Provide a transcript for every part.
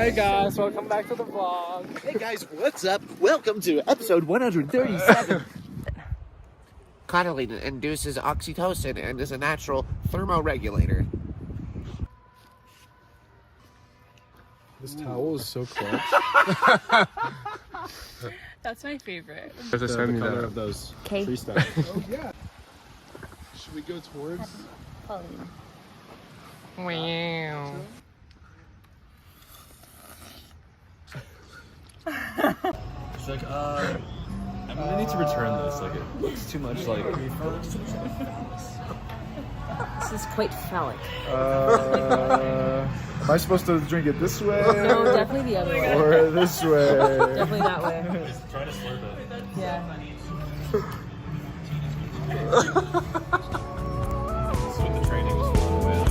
Hey guys, welcome back to the vlog. Hey guys, what's up? Welcome to episode 137. Coddling induces oxytocin and is a natural thermoregulator. This towel is so clutch. That's my favorite. The color of those tree stems. Oh yeah. Should we go towards? Pauline. Wow. She's like, I'm gonna need to return this. Like, it looks too much like. This is quite phallic. Am I supposed to drink it this way? No, definitely the other way. Or this way? Definitely that way. He's trying to slurp it. Yeah. That's what the training was for, man.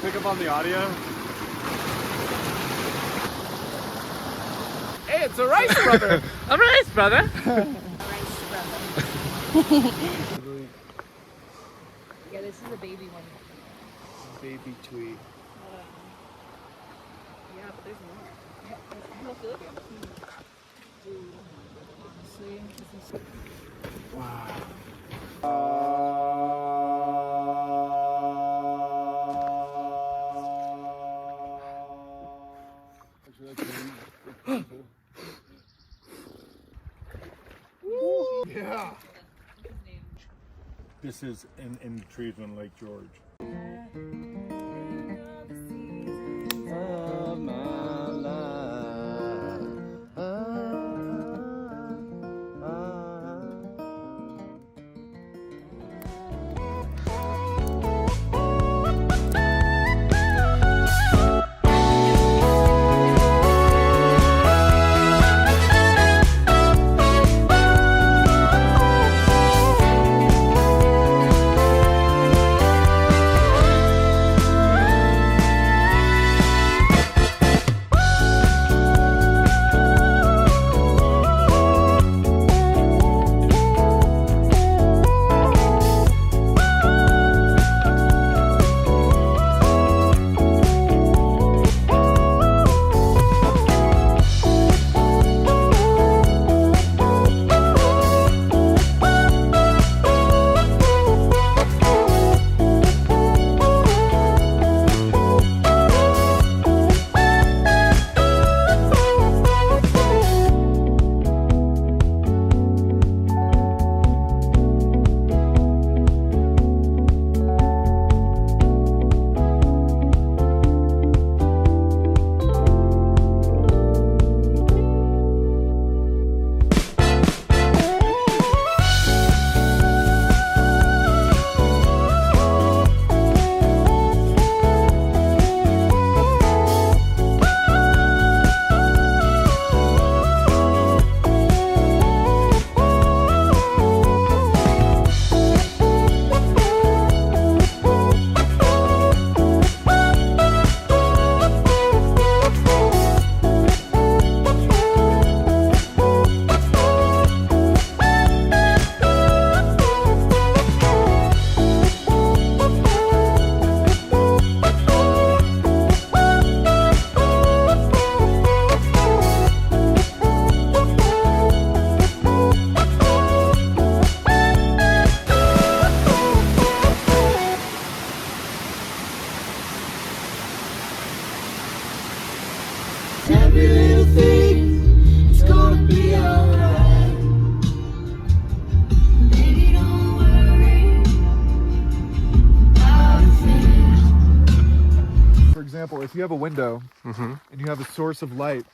Pick up on the audio. Hey, it's a rice brother. A rice brother. Yeah, this is a baby one. Baby tweet. Yeah, but there's more. I don't feel like it. Dude, honestly, this is... Yeah. This is in trees on Lake George. if you have a window and you have a source of light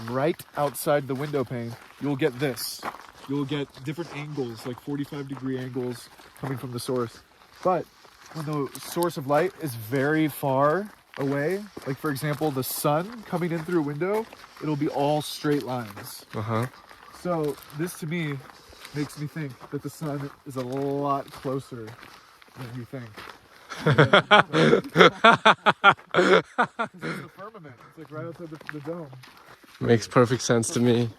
right outside the window pane, you'll get this. You'll get different angles, like 45-degree angles coming from the source. But when the source of light is very far away, like for example, the sun coming in through a window, it'll be all straight lines. So this to me makes me think that the sun is a lot closer than you think. It's the firmament. It's like right outside the dome. Makes perfect sense to me.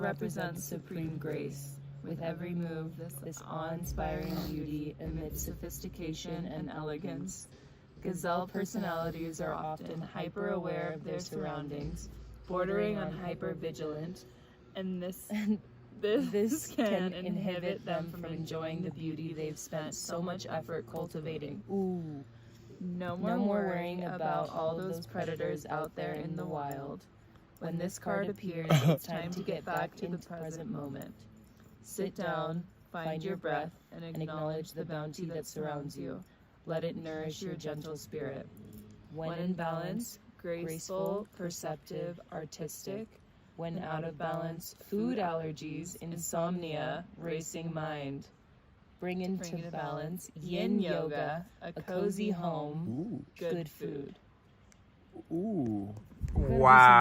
Represents supreme grace. With every move, this awe-inspiring beauty amid sophistication and elegance. Gazelle personalities are often hyper-aware of their surroundings, bordering on hyper-vigilant, and this can inhibit them from enjoying the beauty they've spent so much effort cultivating. Ooh. No more worrying about all those predators out there in the wild. When this card appears, it's time to get back to the present moment. Sit down, find your breath, and acknowledge the bounty that surrounds you. Let it nourish your gentle spirit. When in balance, graceful, perceptive, artistic. When out of balance, food allergies, insomnia, racing mind. Bring into balance yin yoga, a cozy home, good food. Ooh. Wow.